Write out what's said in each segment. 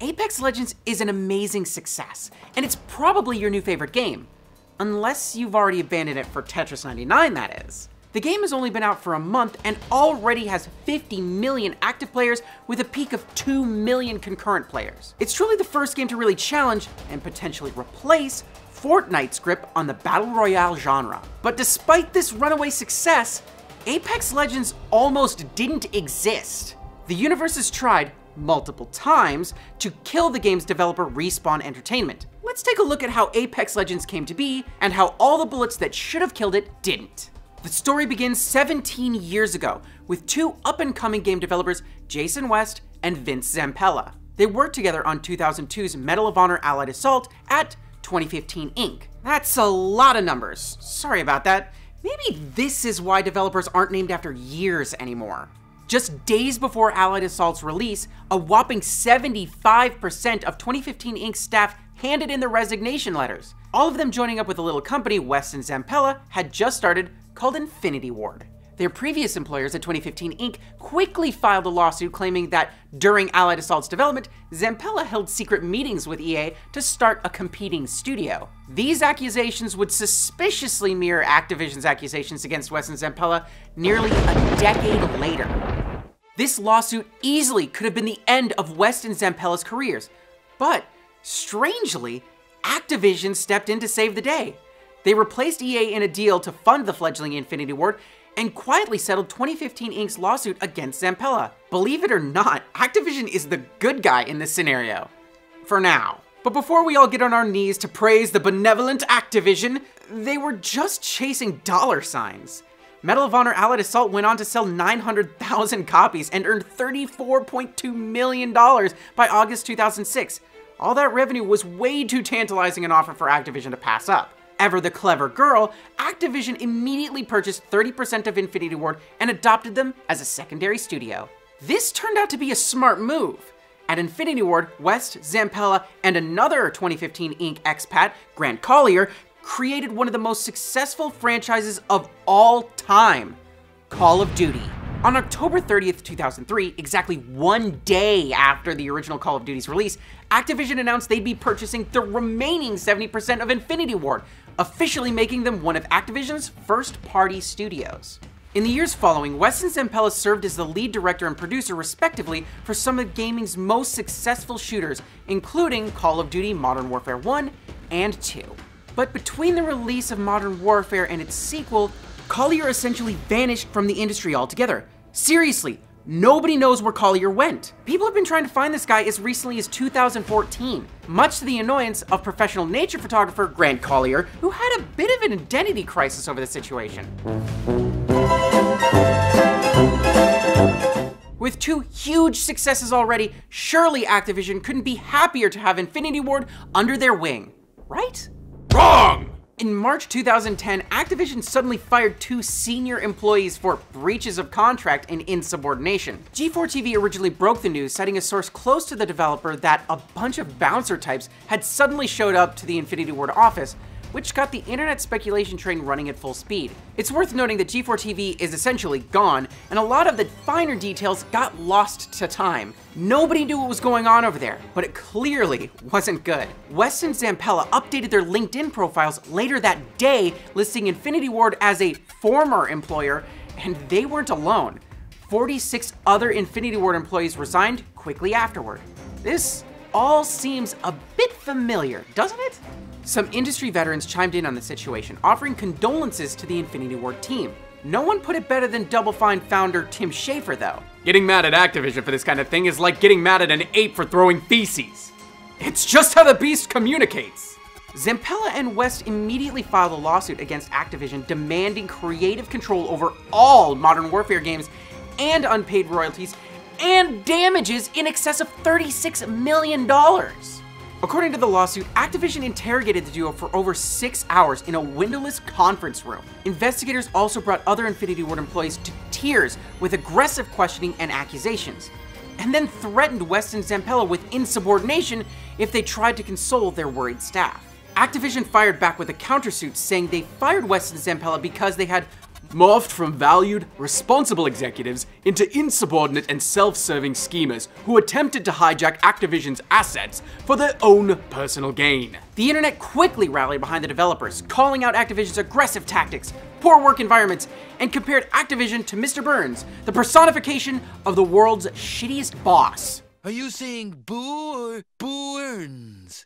Apex Legends is an amazing success, and it's probably your new favorite game. Unless you've already abandoned it for Tetris 99, that is. The game has only been out for a month and already has 50 million active players with a peak of 2 million concurrent players. It's truly the first game to really challenge, and potentially replace, Fortnite's grip on the Battle Royale genre. But despite this runaway success, Apex Legends almost didn't exist. The universe has tried, multiple times, to kill the game's developer Respawn Entertainment. Let's take a look at how Apex Legends came to be, and how all the bullets that should have killed it didn't. The story begins 17 years ago, with two up-and-coming game developers, Jason West and Vince Zampella. They worked together on 2002's Medal of Honor Allied Assault at 2015 Inc. That's a lot of numbers. Sorry about that. Maybe this is why developers aren't named after years anymore. Just days before Allied Assault's release, a whopping 75% of 2015 Inc. staff handed in their resignation letters. All of them joining up with a little company West and Zampella had just started called Infinity Ward. Their previous employers at 2015 Inc. quickly filed a lawsuit claiming that during Allied Assault's development, Zampella held secret meetings with EA to start a competing studio. These accusations would suspiciously mirror Activision's accusations against West and Zampella nearly a decade later. This lawsuit easily could have been the end of West and Zampella's careers, but strangely, Activision stepped in to save the day. They replaced EA in a deal to fund the fledgling Infinity Ward and quietly settled 2015 Inc.'s lawsuit against Zampella. Believe it or not, Activision is the good guy in this scenario. For now. But before we all get on our knees to praise the benevolent Activision, they were just chasing dollar signs. Medal of Honor Allied Assault went on to sell 900,000 copies and earned $34.2 million by August 2006. All that revenue was way too tantalizing an offer for Activision to pass up. Ever the clever girl, Activision immediately purchased 30% of Infinity Ward and adopted them as a secondary studio. This turned out to be a smart move. At Infinity Ward, West, Zampella, and another 2015 Inc. expat, Grant Collier, created one of the most successful franchises of all time, Call of Duty. On October 30th, 2003, exactly one day after the original Call of Duty's release, Activision announced they'd be purchasing the remaining 70% of Infinity Ward, officially making them one of Activision's first-party studios. In the years following, West and Zampella served as the lead director and producer respectively for some of gaming's most successful shooters, including Call of Duty Modern Warfare 1 and 2. But between the release of Modern Warfare and its sequel, Collier essentially vanished from the industry altogether. Seriously, nobody knows where Collier went. People have been trying to find this guy as recently as 2014, much to the annoyance of professional nature photographer Grant Collier, who had a bit of an identity crisis over the situation. With two huge successes already, surely Activision couldn't be happier to have Infinity Ward under their wing, right? Wrong! In March 2010, Activision suddenly fired two senior employees for breaches of contract and insubordination. G4TV originally broke the news, citing a source close to the developer that a bunch of bouncer types had suddenly showed up to the Infinity Ward office, which got the internet speculation train running at full speed. It's worth noting that G4TV is essentially gone, and a lot of the finer details got lost to time. Nobody knew what was going on over there, but it clearly wasn't good. West and Zampella updated their LinkedIn profiles later that day, listing Infinity Ward as a former employer, and they weren't alone. 46 other Infinity Ward employees resigned quickly afterward. This all seems a bit familiar, doesn't it? Some industry veterans chimed in on the situation, offering condolences to the Infinity Ward team. No one put it better than Double Fine founder Tim Schafer, though. Getting mad at Activision for this kind of thing is like getting mad at an ape for throwing feces. It's just how the beast communicates. Zampella and West immediately filed a lawsuit against Activision demanding creative control over all Modern Warfare games and unpaid royalties and damages in excess of $36 million. According to the lawsuit, Activision interrogated the duo for over 6 hours in a windowless conference room. Investigators also brought other Infinity Ward employees to tears with aggressive questioning and accusations, and then threatened West and Zampella with insubordination if they tried to console their worried staff. Activision fired back with a countersuit saying they fired West and Zampella because they had morphed from valued, responsible executives into insubordinate and self-serving schemers who attempted to hijack Activision's assets for their own personal gain. The internet quickly rallied behind the developers, calling out Activision's aggressive tactics, poor work environments, and compared Activision to Mr. Burns, the personification of the world's shittiest boss. Are you saying boo or Burns?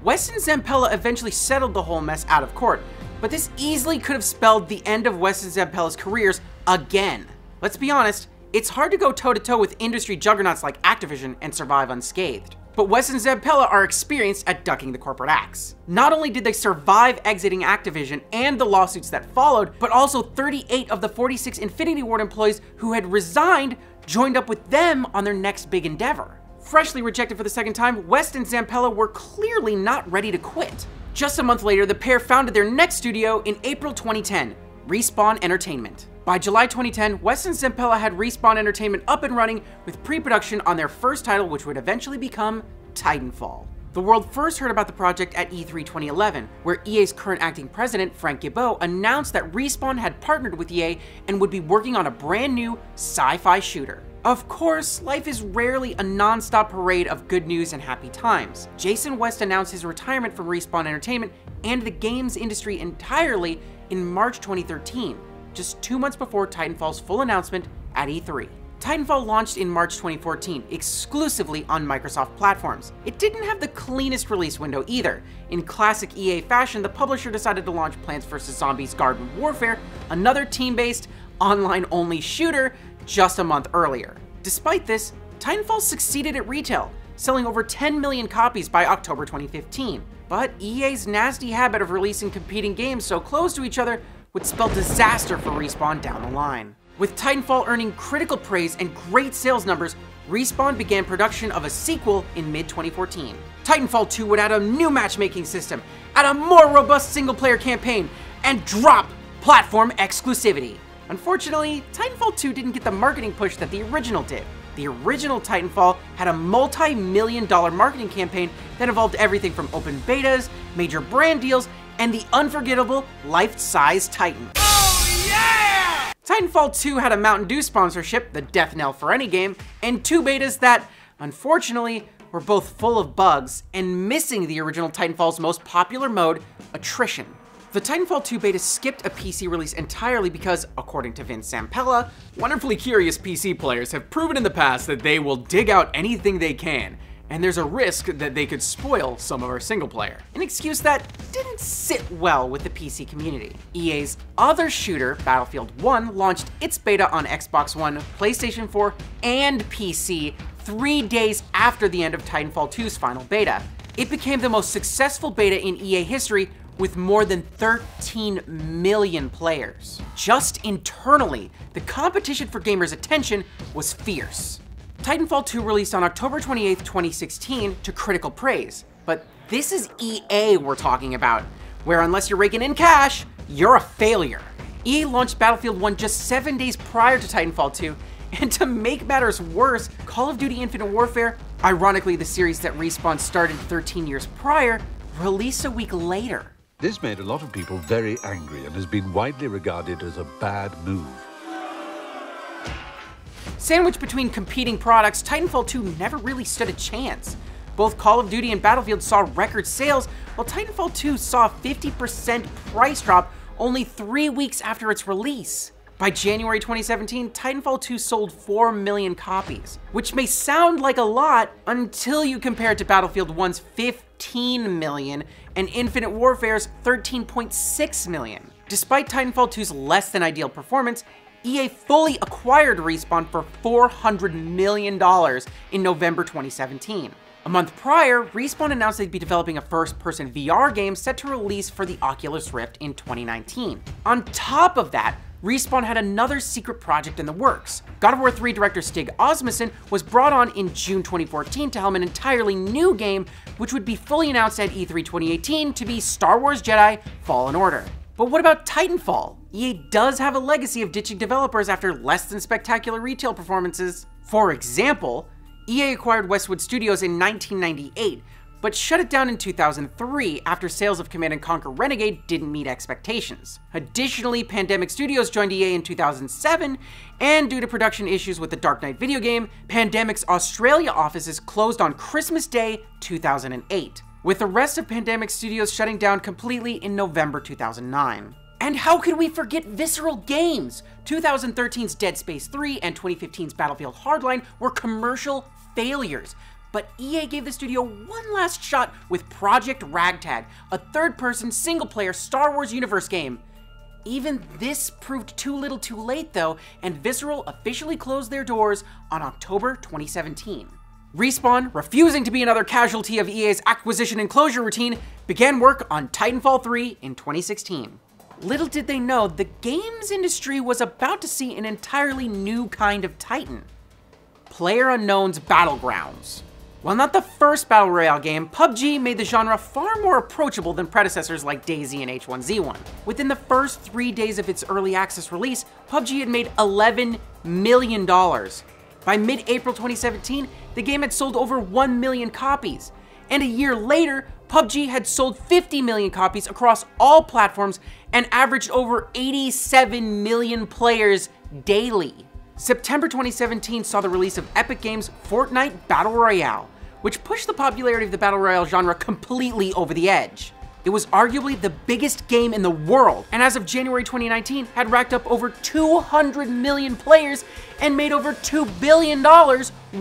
West and Zampella eventually settled the whole mess out of court, but this easily could have spelled the end of West and Zampella's careers again. Let's be honest, it's hard to go toe-to-toe with industry juggernauts like Activision and survive unscathed. But West and Zampella are experienced at ducking the corporate axe. Not only did they survive exiting Activision and the lawsuits that followed, but also 38 of the 46 Infinity Ward employees who had resigned joined up with them on their next big endeavor. Freshly rejected for the second time, West and Zampella were clearly not ready to quit. Just a month later, the pair founded their next studio in April 2010, Respawn Entertainment. By July 2010, West and Zampella had Respawn Entertainment up and running with pre-production on their first title, which would eventually become Titanfall. The world first heard about the project at E3 2011, where EA's current acting president, Frank Gibeau, announced that Respawn had partnered with EA and would be working on a brand new sci-fi shooter. Of course, life is rarely a non-stop parade of good news and happy times. Jason West announced his retirement from Respawn Entertainment and the games industry entirely in March 2013, just 2 months before Titanfall's full announcement at E3. Titanfall launched in March 2014, exclusively on Microsoft platforms. It didn't have the cleanest release window either. In classic EA fashion, the publisher decided to launch Plants vs. Zombies Garden Warfare, another team-based, online-only shooter, just a month earlier. Despite this, Titanfall succeeded at retail, selling over 10 million copies by October 2015. But EA's nasty habit of releasing competing games so close to each other would spell disaster for Respawn down the line. With Titanfall earning critical praise and great sales numbers, Respawn began production of a sequel in mid-2014. Titanfall 2 would add a new matchmaking system, add a more robust single-player campaign, and drop platform exclusivity. Unfortunately, Titanfall 2 didn't get the marketing push that the original did. The original Titanfall had a multi-million-dollar marketing campaign that involved everything from open betas, major brand deals, and the unforgettable life-size Titan. Oh yeah! Titanfall 2 had a Mountain Dew sponsorship, the death knell for any game, and 2 betas that, unfortunately, were both full of bugs and missing the original Titanfall's most popular mode, attrition. The Titanfall 2 beta skipped a PC release entirely because, according to Vince Zampella, Wonderfully curious PC players have proven in the past that they will dig out anything they can, and there's a risk that they could spoil some of our single player. an excuse that didn't sit well with the PC community. EA's other shooter, Battlefield 1, launched its beta on Xbox One, PlayStation 4, and PC 3 days after the end of Titanfall 2's final beta. It became the most successful beta in EA history, with more than 13 million players. Just internally, the competition for gamers' attention was fierce. Titanfall 2 released on October 28, 2016 to critical praise, but this is EA we're talking about, where unless you're raking in cash, you're a failure. EA launched Battlefield 1 just 7 days prior to Titanfall 2, and to make matters worse, Call of Duty Infinite Warfare, ironically the series that Respawn started 13 years prior, released a week later. This made a lot of people very angry and has been widely regarded as a bad move. Sandwiched between competing products, Titanfall 2 never really stood a chance. Both Call of Duty and Battlefield saw record sales, while Titanfall 2 saw a 50% price drop only 3 weeks after its release. By January 2017, Titanfall 2 sold 4 million copies, which may sound like a lot until you compare it to Battlefield 1's 15 million and Infinite Warfare's 13.6 million. Despite Titanfall 2's less than ideal performance, EA fully acquired Respawn for $400 million in November 2017. A month prior, Respawn announced they'd be developing a first-person VR game set to release for the Oculus Rift in 2019. On top of that, Respawn had another secret project in the works. God of War 3 director Stig Asmussen was brought on in June 2014 to helm an entirely new game, which would be fully announced at E3 2018 to be Star Wars Jedi Fallen Order. But what about Titanfall? EA does have a legacy of ditching developers after less than spectacular retail performances. For example, EA acquired Westwood Studios in 1998, but shut it down in 2003 after sales of Command & Conquer Renegade didn't meet expectations. Additionally, Pandemic Studios joined EA in 2007, and due to production issues with the Dark Knight video game, Pandemic's Australia offices closed on Christmas Day 2008, with the rest of Pandemic Studios shutting down completely in November 2009. And how could we forget Visceral Games? 2013's Dead Space 3 and 2015's Battlefield Hardline were commercial failures, but EA gave the studio one last shot with Project Ragtag, a third-person, single-player Star Wars universe game. Even this proved too little too late though, and Visceral officially closed their doors on October 2017. Respawn, refusing to be another casualty of EA's acquisition and closure routine, began work on Titanfall 3 in 2016. Little did they know, the games industry was about to see an entirely new kind of Titan. PlayerUnknown's Battlegrounds. While not the first Battle Royale game, PUBG made the genre far more approachable than predecessors like DayZ and H1Z1. Within the first 3 days of its early access release, PUBG had made $11 million. By mid-April 2017, the game had sold over 1 million copies. And a year later, PUBG had sold 50 million copies across all platforms and averaged over 87 million players daily. September 2017 saw the release of Epic Games' Fortnite Battle Royale, which pushed the popularity of the Battle Royale genre completely over the edge. It was arguably the biggest game in the world, and as of January 2019, had racked up over 200 million players and made over $2 billion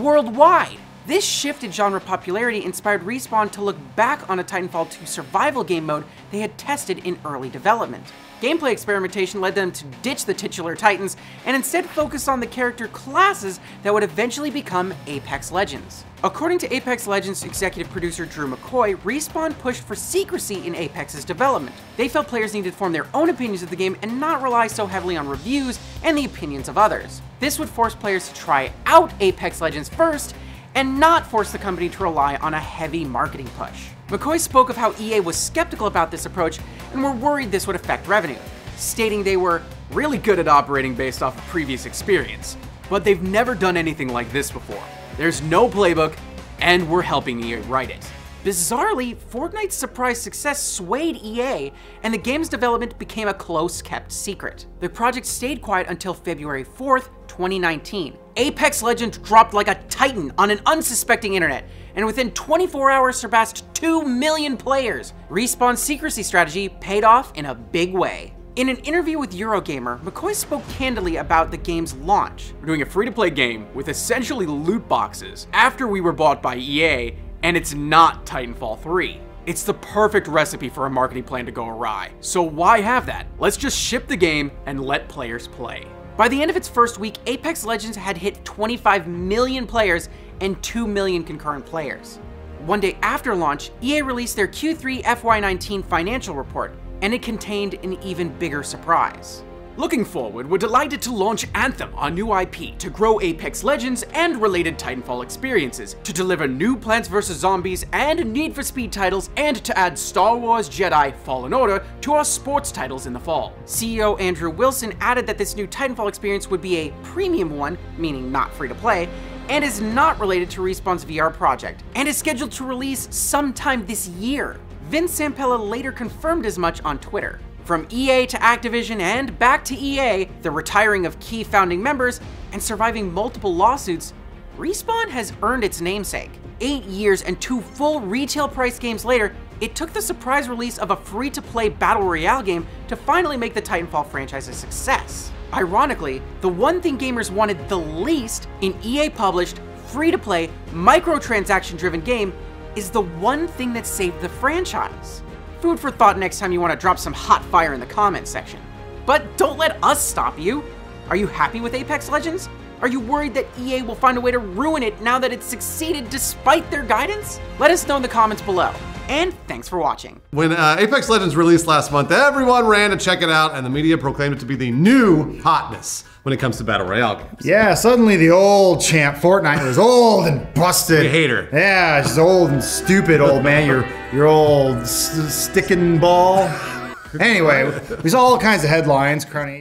worldwide. This shift in genre popularity inspired Respawn to look back on a Titanfall 2 survival game mode they had tested in early development. Gameplay experimentation led them to ditch the titular Titans and instead focus on the character classes that would eventually become Apex Legends. According to Apex Legends executive producer Drew McCoy, Respawn pushed for secrecy in Apex's development. They felt players needed to form their own opinions of the game and not rely so heavily on reviews and the opinions of others. This would force players to try out Apex Legends first and not force the company to rely on a heavy marketing push. McCoy spoke of how EA was skeptical about this approach and were worried this would affect revenue, stating they were really good at operating based off of previous experience, but they've never done anything like this before. There's no playbook, and we're helping EA write it. Bizarrely, Fortnite's surprise success swayed EA, and the game's development became a close-kept secret. The project stayed quiet until February 4th, 2019. Apex Legends dropped like a titan on an unsuspecting internet, and within 24 hours surpassed 2 million players. Respawn's secrecy strategy paid off in a big way. In an interview with Eurogamer, McCoy spoke candidly about the game's launch. We're doing a free-to-play game with essentially loot boxes after we were bought by EA, and it's not Titanfall 3. It's the perfect recipe for a marketing plan to go awry. So why have that? Let's just ship the game and let players play. By the end of its first week, Apex Legends had hit 25 million players and 2 million concurrent players. One day after launch, EA released their Q3 FY19 financial report, and it contained an even bigger surprise. Looking forward, we're delighted to launch Anthem, our new IP, to grow Apex Legends and related Titanfall experiences, to deliver new Plants vs. Zombies and Need for Speed titles, and to add Star Wars Jedi Fallen Order to our sports titles in the fall. CEO Andrew Wilson added that this new Titanfall experience would be a premium one, meaning not free to play, and is not related to Respawn's VR project, and is scheduled to release sometime this year. Vince Zampella later confirmed as much on Twitter. From EA to Activision and back to EA, the retiring of key founding members, and surviving multiple lawsuits, Respawn has earned its namesake. 8 years and 2 full retail price games later, it took the surprise release of a free-to-play Battle Royale game to finally make the Titanfall franchise a success. Ironically, the one thing gamers wanted the least in EA-published, free-to-play, microtransaction-driven game is the one thing that saved the franchise. Food for thought next time you want to drop some hot fire in the comments section. But don't let us stop you! Are you happy with Apex Legends? Are you worried that EA will find a way to ruin it now that it's succeeded despite their guidance? Let us know in the comments below. And thanks for watching. When Apex Legends released last month, everyone ran to check it out, and the media proclaimed it to be the new hotness when it comes to Battle Royale games. Yeah, suddenly the old champ, Fortnite, was old and busted. You hate her. Yeah, she's old and stupid, old man. Your old sticking ball. Anyway, we saw all kinds of headlines crowning